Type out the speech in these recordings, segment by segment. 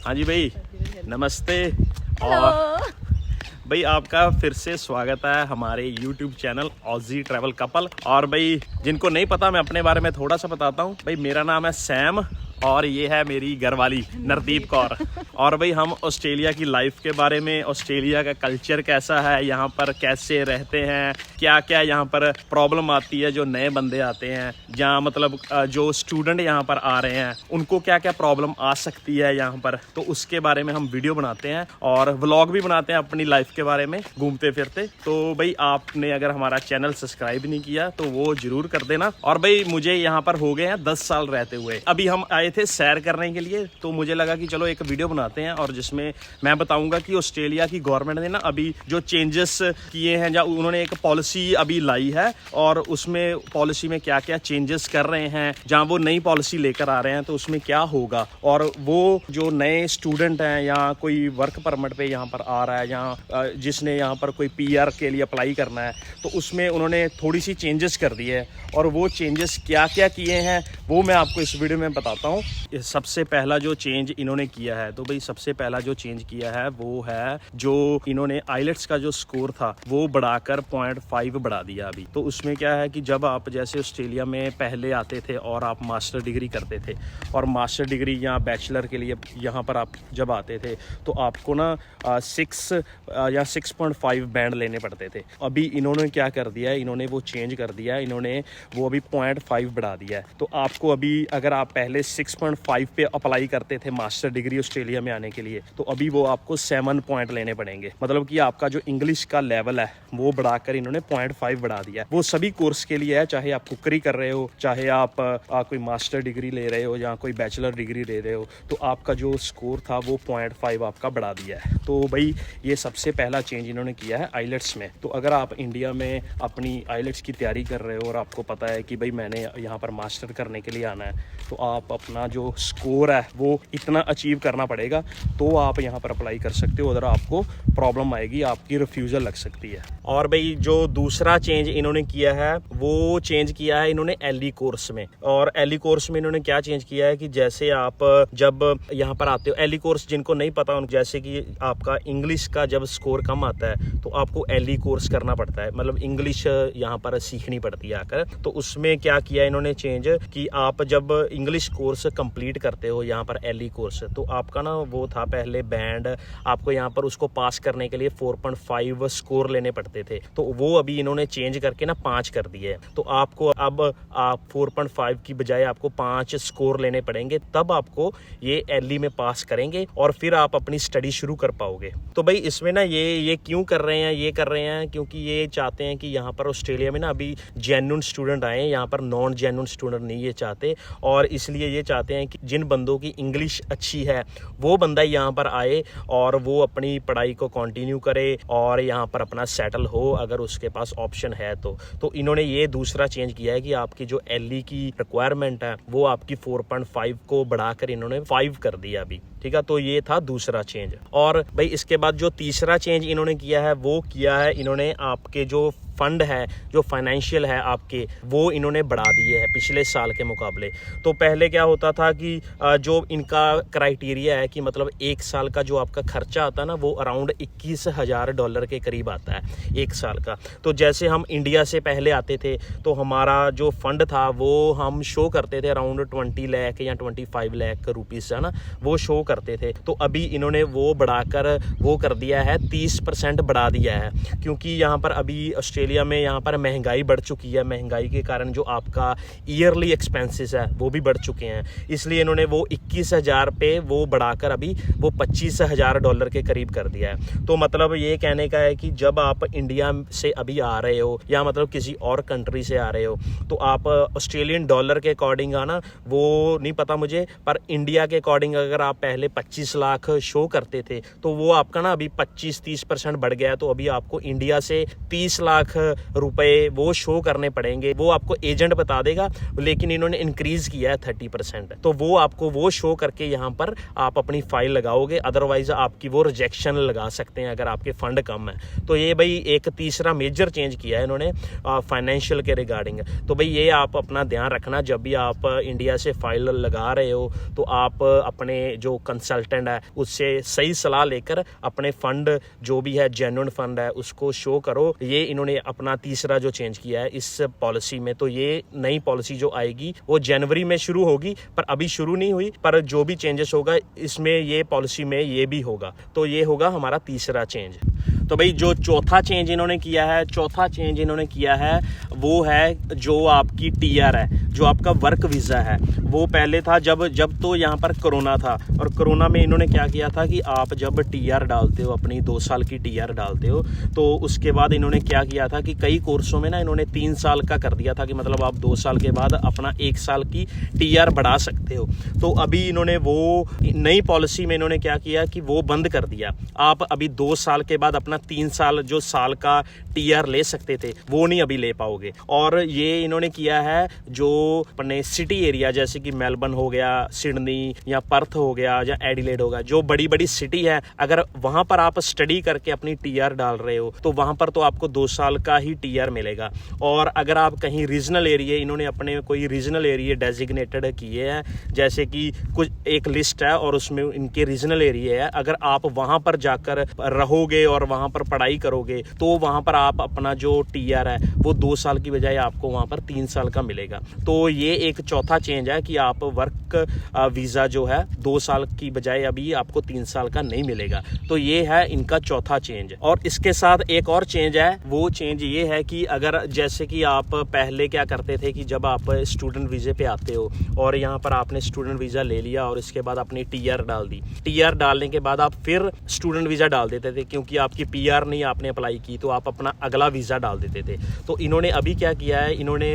हाँ जी भाई, नमस्ते। और भाई आपका फिर से स्वागत है हमारे YouTube channel Aussie travel couple. और भाई जिनको नहीं पता, मैं अपने बारे में थोड़ा सा बताता हूँ। भाई मेरा नाम है सैम और ये है मेरी घरवाली नरदीप कौर। और भाई हम ऑस्ट्रेलिया की लाइफ के बारे में, ऑस्ट्रेलिया का कल्चर कैसा है, यहाँ पर कैसे रहते हैं, क्या क्या यहाँ पर प्रॉब्लम आती है जो नए बंदे आते हैं, जहाँ मतलब जो स्टूडेंट यहाँ पर आ रहे हैं उनको क्या क्या प्रॉब्लम आ सकती है यहाँ पर, तो उसके बारे में हम वीडियो बनाते हैं और व्लॉग भी बनाते हैं अपनी लाइफ के बारे में घूमते फिरते। तो भाई आपने अगर हमारा चैनल सब्सक्राइब नहीं किया तो वो जरूर कर देना। और भाई मुझे यहाँ पर हो गए हैं 10 साल रहते हुए। अभी हम आए थे सैर करने के लिए, तो मुझे लगा कि चलो एक वीडियो बनाते हैं और जिसमें मैं बताऊंगा कि ऑस्ट्रेलिया की गवर्नमेंट ने ना अभी जो चेंजेस किए हैं, जहाँ उन्होंने एक पॉलिसी अभी लाई है और उसमें पॉलिसी में क्या क्या चेंजेस कर रहे हैं, जहाँ वो नई पॉलिसी लेकर आ रहे हैं तो उसमें क्या होगा। और वो जो नए स्टूडेंट हैं या कोई वर्क परमिट पे यहाँ पर आ रहा है, यहाँ जिसने यहाँ पर कोई PR के लिए अप्लाई करना है, तो उसमें उन्होंने थोड़ी सी चेंजेस कर दी है। और वो चेंजेस क्या क्या किए हैं वो मैं आपको इस वीडियो में बताता हूँ। सबसे पहला जो चेंज इन्होंने किया है, तो भाई सबसे पहला जो चेंज किया है वो है जो इन्होंने आइलेट्स का जो स्कोर था वो बढ़ाकर 0.5 बढ़ा दिया अभी। तो उसमें क्या है कि जब आप जैसे ऑस्ट्रेलिया में पहले आते थे और आप मास्टर डिग्री करते थे, और मास्टर डिग्री या बैचलर के लिए यहाँ पर आप जब आते थे तो आपको ना 6 या 6.5 बैंड लेने पड़ते थे। अभी इन्होंने क्या कर दिया है, इन्होंने वो चेंज कर दिया है, इन्होंने वो अभी 0.5 बढ़ा दिया है। तो आपको अभी अगर आप पहले 6.5 पे अप्लाई करते थे मास्टर डिग्री ऑस्ट्रेलिया में आने के लिए, तो अभी वो आपको 7 पॉइंट लेने पड़ेंगे। मतलब कि आपका जो इंग्लिश का लेवल है वो बढ़ाकर इन्होंने 0.5 बढ़ा दिया है। वो सभी कोर्स के लिए है, चाहे आप कुकरी कर रहे हो, चाहे आप कोई मास्टर डिग्री ले रहे हो या कोई बैचलर डिग्री ले रहे हो, तो आपका जो स्कोर था वो 0.5 आपका बढ़ा दिया है। तो भाई ये सबसे पहला चेंज इन्होंने किया है आइलेट्स में। तो अगर आप इंडिया में अपनी आइलेट्स की तैयारी कर रहे हो और आपको पता है कि भाई मैंने यहाँ पर मास्टर करने के लिए आना है, तो आप अपना जो स्कोर है वो इतना अचीव करना पड़ेगा, तो आप यहाँ पर अप्लाई कर सकते हो। अगर आपको प्रॉब्लम आएगी, आपकी रिफ्यूज़ल लग सकती है। और भाई जो दूसरा चेंज इन्होंने किया है वो चेंज किया है इन्होंने LE कोर्स में। और LE कोर्स में इन्होंने क्या चेंज किया है कि जैसे आप जब यहाँ पर आते हो, LE कोर्स जिनको नहीं पता, जैसे कि आपका इंग्लिश का जब स्कोर कम आता है तो आपको LE कोर्स करना पड़ता है, मतलब इंग्लिश यहाँ पर सीखनी पड़ती है आकर। तो उसमें क्या किया इन्होंने चेंज कि आप जब इंग्लिश कोर्स कंप्लीट करते हो यहाँ पर LE कोर्स, तो आपका ना वो था पहले बैंड, आपको यहाँ पर उसको पास करने के लिए 4.5 स्कोर लेने पड़ते थे, तो वो अभी इन्होंने चेंज करके ना 5 कर दिए। तो आपको अब आप 4.5 की बजाय आपको 5 स्कोर लेने पड़ेंगे, तब आपको ये LE में पास करेंगे और फिर आप अपनी स्टडी शुरू कर पाओगे। तो भाई इसमें ना ये क्यों कर रहे हैं, ये कर रहे हैं क्योंकि ये चाहते हैं कि यहाँ पर ऑस्ट्रेलिया में ना अभी जेन्युइन स्टूडेंट आए, यहाँ पर नॉन जेन्युइन स्टूडेंट नहीं ये चाहते। और इसलिए ये चाहते हैं कि जिन बंदों की इंग्लिश अच्छी है वो बंदा यहाँ पर आए और वो अपनी पढ़ाई को कंटिन्यू करे और यहाँ पर अपना सेटल हो, अगर उसके पास ऑप्शन है तो इन्होंने ये दूसरा चेंज किया है कि आपकी जो LE की रिक्वायरमेंट है वो आपकी 4.5 को बढ़ाकर इन्होंने 5 कर दिया अभी। ठीक है, तो ये था दूसरा चेंज। और भाई इसके बाद जो तीसरा चेंज इन्होंने किया है वो किया है इन्होंने आपके जो फंड है, जो फाइनेंशियल है आपके, वो इन्होंने बढ़ा दिए हैं पिछले साल के मुकाबले। तो पहले क्या होता था कि जो इनका क्राइटेरिया है कि मतलब 1 साल का जो आपका खर्चा आता है ना वो अराउंड $21,000 के करीब आता है 1 साल का। तो जैसे हम इंडिया से पहले आते थे तो हमारा जो फंड था वो हम शो करते थे अराउंड 20 लाख या 25 लाख रुपीस, है ना, वो शो करते थे। तो अभी इन्होंने वो बढ़ाकर वो कर दिया है, 30% बढ़ा दिया है, क्योंकि यहाँ पर अभी ऑस्ट्रेलिया में यहाँ पर महंगाई बढ़ चुकी है। महंगाई के कारण जो आपका ईयरली एक्सपेंसेस है वो भी बढ़ चुके हैं, इसलिए इन्होंने वो 21,000 पे वो बढ़ाकर अभी वो $25,000 के करीब कर दिया है। तो मतलब ये कहने का है कि जब आप इंडिया से अभी आ रहे हो या मतलब किसी और कंट्री से आ रहे हो, तो आप ऑस्ट्रेलियन डॉलर के अकॉर्डिंग आना, वो नहीं पता मुझे, पर इंडिया के अकॉर्डिंग अगर आप पहले 25 लाख शो करते थे तो वो आपका ना अभी 25-30% बढ़ गया है। तो अभी आपको इंडिया से 30 लाख रुपए वो शो करने पड़ेंगे, वो आपको एजेंट बता देगा, लेकिन इन्होंने इंक्रीज किया है 30%, तो वो आपको वो शो करके यहाँ पर आप अपनी फाइल लगाओगे, अदरवाइज आपकी वो रिजेक्शन लगा सकते हैं अगर आपके फंड कम है। तो ये भाई एक तीसरा मेजर चेंज किया है इन्होंने फाइनेंशियल के रिगार्डिंग। तो भाई ये आप अपना ध्यान रखना, जब भी आप इंडिया से फाइल लगा रहे हो तो आप अपने जो कंसल्टेंट है उससे सही सलाह लेकर अपने फंड जो भी है जेन्युइन फंड है उसको शो करो। ये इन्होंने अपना तीसरा जो चेंज किया है इस पॉलिसी में। तो ये नई पॉलिसी जो आएगी वो जनवरी में शुरू होगी, पर अभी शुरू नहीं हुई, पर जो भी चेंजेस होगा इसमें ये पॉलिसी में ये भी होगा। तो ये होगा हमारा तीसरा चेंज। तो भाई जो चौथा चेंज इन्होंने किया है वो है जो आपकी टीआर है, जो आपका वर्क वीज़ा है। वो पहले था जब तो यहाँ पर कोरोना था, और कोरोना में इन्होंने क्या किया था कि आप जब टीआर डालते हो, अपनी 2 साल की टीआर डालते हो, तो उसके बाद इन्होंने क्या किया था कि कई कोर्सों में ना इन्होंने 3 साल का कर दिया था कि मतलब आप 2 साल के बाद अपना 1 साल की टीआर बढ़ा सकते हो। तो अभी इन्होंने वो नई पॉलिसी में इन्होंने क्या किया कि वो बंद कर दिया। आप अभी 2 साल के बाद अपना 3 साल जो साल का टीआर ले सकते थे वो नहीं अभी ले पाओगे। और ये इन्होंने किया है जो अपने सिटी एरिया जैसे कि मेलबर्न हो गया, सिडनी या पर्थ हो गया या एडिलेड होगा, जो बड़ी बड़ी सिटी है, अगर वहां पर आप स्टडी करके अपनी टीआर डाल रहे हो तो वहां पर तो आपको 2 साल का ही टीआर मिलेगा। और अगर आप कहीं रीजनल एरिया, इन्होंने अपने कोई रीजनल एरिया डेजिग्नेटेड किए हैं, जैसे कि कुछ एक लिस्ट है और उसमें इनके रीजनल एरिया है, अगर आप वहां पर जाकर रहोगे और वहां पर पढ़ाई करोगे तो वहां पर आप अपना जो टीआर है वो 2 साल की बजाय आपको वहां पर 3 साल का मिलेगा। तो ये एक चौथा चेंज है कि आप वर्क वीजा जो है 2 साल की बजाय अभी आपको 3 साल का नहीं मिलेगा। तो ये है इनका चौथा चेंज। और इसके साथ एक और चेंज है, वो चेंज ये है कि अगर जैसे कि आप पहले क्या करते थे कि जब आप स्टूडेंट वीजे पे आते हो और यहाँ पर आपने स्टूडेंट वीजा ले लिया और इसके बाद अपनी टीआर डाल दी, टीआर डालने के बाद आप फिर स्टूडेंट वीजा डाल देते थे, क्योंकि आपकी पीआर नहीं आपने अप्लाई की तो आप अपना अगला वीजा डाल देते थे। तो इन्होंने अभी क्या किया है, इन्होंने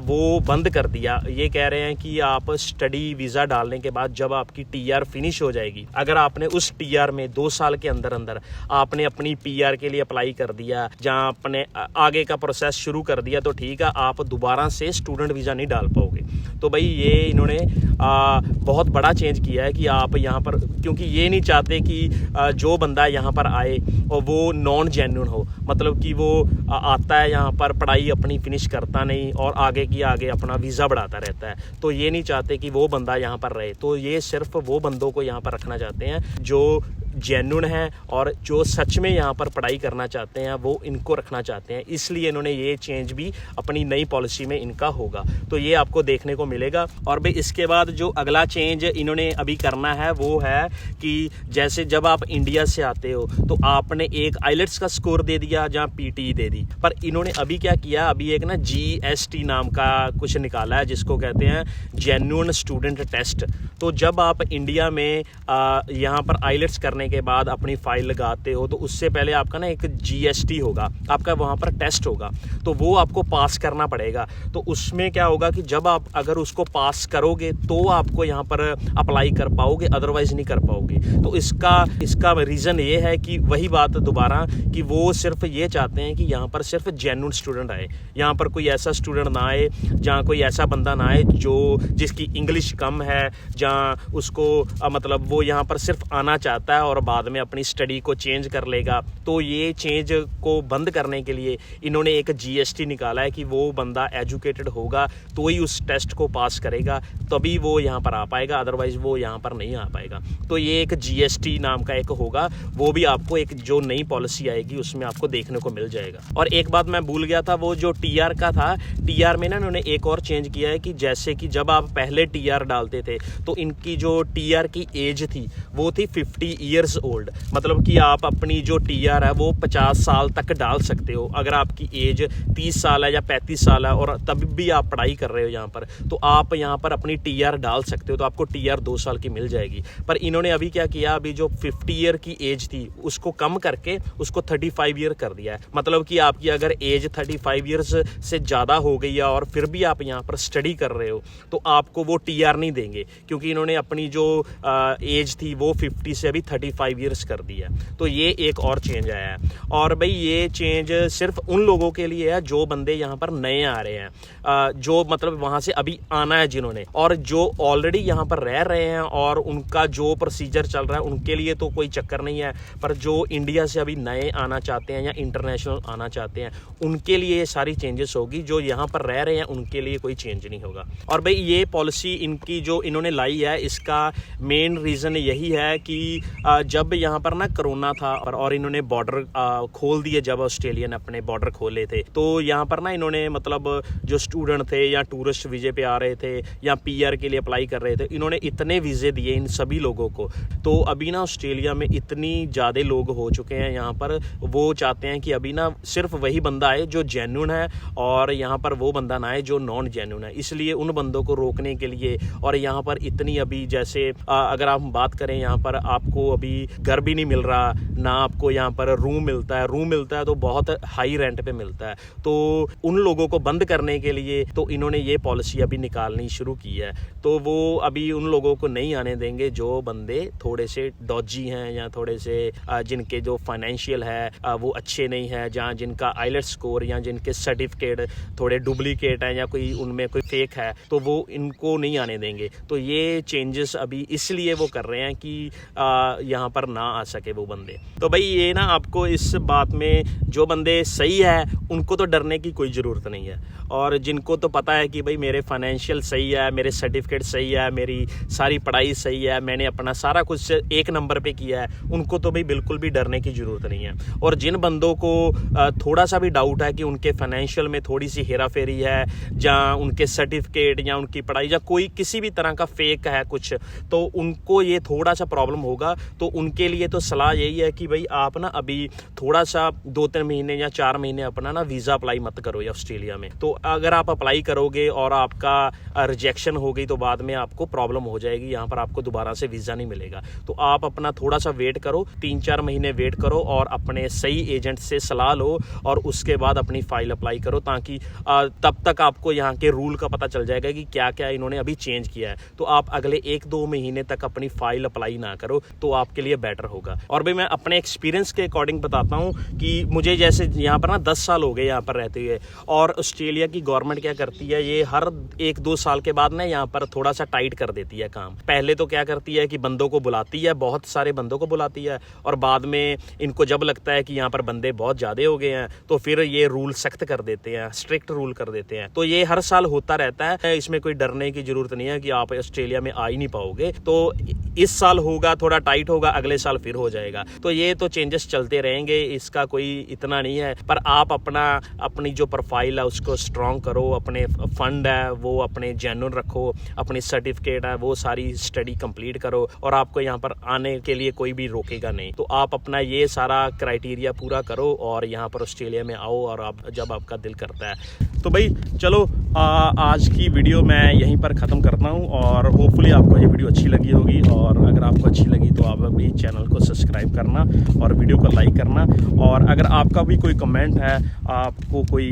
वो बंद कर दिया। ये कह रहे हैं कि आप स्टडी वीजा डालने के बाद जब आपकी टीआर फिनिश हो जाएगी, अगर आपने उस टीआर में 2 साल के अंदर अंदर आपने अपनी पीआर के लिए अप्लाई कर दिया, जहां अपने आगे का प्रोसेस शुरू कर दिया, तो ठीक है, आप दोबारा से स्टूडेंट वीजा नहीं डाल पाओगे। तो भाई ये इन्होंने बहुत बड़ा चेंज किया है कि आप यहाँ पर, क्योंकि ये नहीं चाहते कि जो बंदा यहाँ पर आए और वो नॉन जेन्युइन हो, मतलब कि वो आता है यहाँ पर, पढ़ाई अपनी फिनिश करता नहीं और आगे की आगे अपना वीज़ा बढ़ाता रहता है। तो ये नहीं चाहते कि वो बंदा यहाँ पर रहे। तो ये सिर्फ वो बंदों को यहाँ पर रखना चाहते हैं जो जेन्युइन है और जो सच में यहाँ पर पढ़ाई करना चाहते हैं, वो इनको रखना चाहते हैं। इसलिए इन्होंने ये चेंज भी अपनी नई पॉलिसी में इनका होगा। तो ये आपको देखने को मिलेगा। और भाई इसके बाद जो अगला चेंज इन्होंने अभी करना है वो है कि जैसे जब आप इंडिया से आते हो तो आपने एक आइलेट्स का स्कोर दे दिया या पीटी दे दी, पर इन्होंने अभी क्या किया, अभी एक ना जीएसटी नाम का कुछ निकाला है जिसको कहते हैं जेन्युइन स्टूडेंट टेस्ट। तो जब आप इंडिया में यहाँ पर आइलेट्स करने के बाद अपनी फाइल लगाते हो तो उससे पहले आपका ना एक जीएसटी होगा, आपका वहां पर टेस्ट होगा, तो वो आपको पास करना पड़ेगा। तो उसमें क्या होगा कि जब आप अगर उसको पास करोगे तो आपको यहाँ पर अप्लाई कर पाओगे, अदरवाइज नहीं कर पाओगे। तो इसका रीजन ये है कि वही बात दोबारा कि वो सिर्फ ये चाहते हैं कि यहाँ पर सिर्फ जेन्युइन स्टूडेंट आए, यहाँ पर कोई ऐसा स्टूडेंट ना आए, जहाँ कोई ऐसा बंदा ना आए जिसकी इंग्लिश कम है, जहाँ उसको मतलब वो यहाँ पर सिर्फ आना चाहता है और बाद में अपनी स्टडी को चेंज कर लेगा। तो ये चेंज को बंद करने के लिए इन्होंने एक जीएसटी निकाला है कि वो बंदा एजुकेटेड होगा तो ही उस टेस्ट को पास करेगा, तभी वो यहाँ पर आ पाएगा, अदरवाइज वो यहाँ पर नहीं आ पाएगा। तो ये एक जीएसटी नाम का एक होगा, वो भी आपको एक जो नई पॉलिसी आएगी उसमें आपको देखने को मिल जाएगा। और एक बात मैं भूल गया था, वो जो टीआर का था, टीआर में ना इन्होंने एक और चेंज किया है कि जैसे कि जब आप पहले टीआर डालते थे तो इनकी जो टीआर की एज थी वो थी 50 ईयर्स ओल्ड, मतलब कि आप अपनी जो टीआर है वो 50 साल तक डाल सकते हो। अगर आपकी एज 30 साल है या 35 साल है और तब भी आप पढ़ाई कर रहे हो यहाँ पर, तो आप यहाँ पर अपनी टीआर डाल सकते हो, तो आपको टीआर 2 साल की मिल जाएगी। पर इन्होंने अभी क्या किया, अभी जो 50 ईयर की एज थी उसको कम करके उसको 35 ईयर कर दिया है। मतलब कि आपकी अगर एज 35 ईयर्स से ज़्यादा हो गई है और फिर भी आप यहाँ पर स्टडी कर रहे हो तो आपको वो टीआर नहीं देंगे, क्योंकि इन्होंने अपनी जो एज थी वो 50 से अभी 25 ईयर्स कर दिया। तो ये एक और चेंज आया है। और भाई ये चेंज सिर्फ उन लोगों के लिए है जो बंदे यहाँ पर नए आ रहे हैं, जो मतलब वहाँ से अभी आना है जिन्होंने, और जो ऑलरेडी यहाँ पर रह रहे हैं और उनका जो प्रोसीजर चल रहा है उनके लिए तो कोई चक्कर नहीं है। पर जो इंडिया से अभी नए आना चाहते हैं या इंटरनेशनल आना चाहते हैं उनके लिए ये सारी चेंजेस होगी। जो यहाँ पर रह रहे हैं उनके लिए कोई चेंज नहीं होगा। और भाई ये पॉलिसी इनकी जो इन्होंने लाई है, इसका मेन रीज़न यही है कि जब यहाँ पर ना कोरोना था और इन्होंने बॉर्डर खोल दिए, जब ऑस्ट्रेलिया ने अपने बॉर्डर खोले थे, तो यहाँ पर ना इन्होंने मतलब जो स्टूडेंट थे या टूरिस्ट वीजे पे आ रहे थे या पीआर के लिए अप्लाई कर रहे थे, इन्होंने इतने वीज़े दिए इन सभी लोगों को। तो अभी ना ऑस्ट्रेलिया में इतनी ज़्यादा लोग हो चुके हैं यहाँ पर, वो चाहते हैं कि अभी ना सिर्फ वही बंदा आए जो जेन्युइन है और यहाँ पर वो बंदा ना आए जो नॉन जेन्युइन है। इसलिए उन बंदों को रोकने के लिए, और यहाँ पर इतनी अभी जैसे अगर आप बात करें, यहाँ पर आपको अभी घर भी नहीं मिल रहा ना, आपको यहाँ पर रूम मिलता है तो बहुत हाई रेंट पे मिलता है। तो उन लोगों को बंद करने के लिए तो इन्होंने ये पॉलिसी अभी निकालनी शुरू की है। तो वो अभी उन लोगों को नहीं आने देंगे जो बंदे थोड़े से डॉजी हैं या थोड़े से जिनके जो फाइनेंशियल है वो अच्छे नहीं है, जहाँ जिनका आइलेट्स स्कोर या जिनके सर्टिफिकेट थोड़े डुप्लीकेट हैं या कोई उनमें कोई फेक है, तो वो इनको नहीं आने देंगे। तो ये चेंजेस अभी इसलिए वो कर रहे हैं कि यहाँ पर ना आ सके वो बंदे। तो भाई ये ना आपको इस बात में, जो बंदे सही है उनको तो डरने की कोई ज़रूरत नहीं है, और जिनको तो पता है कि भाई मेरे फाइनेंशियल सही है, मेरे सर्टिफिकेट सही है, मेरी सारी पढ़ाई सही है, मैंने अपना सारा कुछ एक नंबर पे किया है, उनको तो भाई बिल्कुल भी डरने की ज़रूरत नहीं है। और जिन बंदों को थोड़ा सा भी डाउट है कि उनके फाइनेंशियल में थोड़ी सी हेरा फेरी है, जहाँ उनके सर्टिफिकेट या उनकी पढ़ाई या कोई किसी भी तरह का फेक है कुछ, तो उनको ये थोड़ा सा प्रॉब्लम होगा। तो उनके लिए तो सलाह यही है कि भाई आप ना अभी थोड़ा सा 2-3 महीने या 4 महीने अपना ना वीज़ा अप्लाई मत करो या ऑस्ट्रेलिया में। तो अगर आप अप्लाई करोगे और आपका रिजेक्शन हो गई तो बाद में आपको प्रॉब्लम हो जाएगी, यहाँ पर आपको दोबारा से वीज़ा नहीं मिलेगा। तो आप अपना थोड़ा सा वेट करो, 3-4 महीने वेट करो और अपने सही एजेंट से सलाह लो और उसके बाद अपनी फ़ाइल अप्लाई करो, ताकि तब तक आपको यहाँ के रूल का पता चल जाएगा कि क्या क्या इन्होंने अभी चेंज किया है। तो आप अगले 1-2 महीने तक अपनी फ़ाइल अप्लाई ना करो तो आपके लिए बेटर होगा। और भाई मैं अपने एक्सपीरियंस के अकॉर्डिंग बताता हूँ कि मुझे जैसे यहाँ पर ना 10 साल हो गए यहाँ पर रहते हुए, और ऑस्ट्रेलिया की गवर्नमेंट क्या करती है, ये हर 1-2 साल के बाद ना यहाँ पर थोड़ा सा टाइट कर देती है काम। पहले तो क्या करती है कि बंदों को बुलाती है, बहुत सारे बंदों को बुलाती है, और बाद में इनको जब लगता है कि यहाँ पर बंदे बहुत ज़्यादा हो गए हैं तो फिर ये रूल सख्त कर देते हैं, स्ट्रिक्ट रूल कर देते हैं। तो ये हर साल होता रहता है, इसमें कोई डरने की जरूरत नहीं है कि आप ऑस्ट्रेलिया में आ ही नहीं पाओगे। तो इस साल होगा थोड़ा टाइट होगा, अगले साल फिर हो जाएगा। तो ये तो चेंजेस चलते रहेंगे, इसका कोई इतना नहीं है। पर आप अपनी जो प्रोफाइल है उसको स्ट्रॉन्ग करो, अपने फंड है वो अपने जेन्युइन रखो, अपनी सर्टिफिकेट है वो सारी स्टडी कंप्लीट करो, और आपको यहाँ पर आने के लिए कोई भी रोकेगा नहीं। तो आप अपना ये सारा क्राइटेरिया पूरा करो और यहाँ पर ऑस्ट्रेलिया में आओ, और आप जब आपका दिल करता है। तो भाई चलो आज की वीडियो मैं यहीं पर ख़त्म करता हूँ, और होपफुली आपको ये वीडियो अच्छी लगी होगी। और अगर आपको अच्छी लगी तो आप अभी चैनल को सब्सक्राइब करना और वीडियो को लाइक करना। और अगर आपका भी कोई कमेंट है, आपको कोई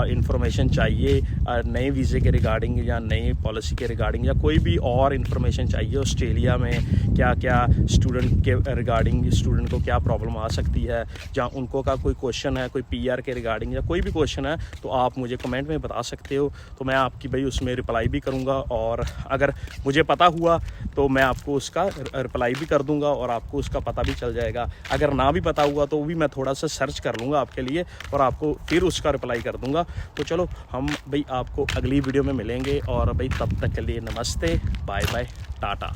इन्फॉर्मेशन चाहिए नए वीज़े के रिगार्डिंग या नई पॉलिसी के रिगार्डिंग, या कोई भी और इन्फॉर्मेशन चाहिए ऑस्ट्रेलिया में क्या क्या स्टूडेंट के रिगार्डिंग, स्टूडेंट को क्या प्रॉब्लम आ सकती है, जहाँ उनको का कोई क्वेश्चन है, कोई पीआर के रिगार्डिंग या कोई भी क्वेश्चन है, तो आप मुझे कमेंट में बता सकते हो। तो मैं आपकी भाई उसमें रिप्लाई भी करूँगा, और अगर मुझे पता हुआ तो मैं आपको उसका रिप्लाई भी कर दूँगा और आपको उसका पता भी चल जाएगा। अगर ना भी पता हुआ तो भी मैं थोड़ा सा सर्च कर लूँगा आपके लिए और आपको फिर उसका रिप्लाई कर दूँगा। तो चलो हम भाई आपको अगली वीडियो में मिलेंगे, और भाई तब तक के लिए नमस्ते, बाय बाय, टाटा।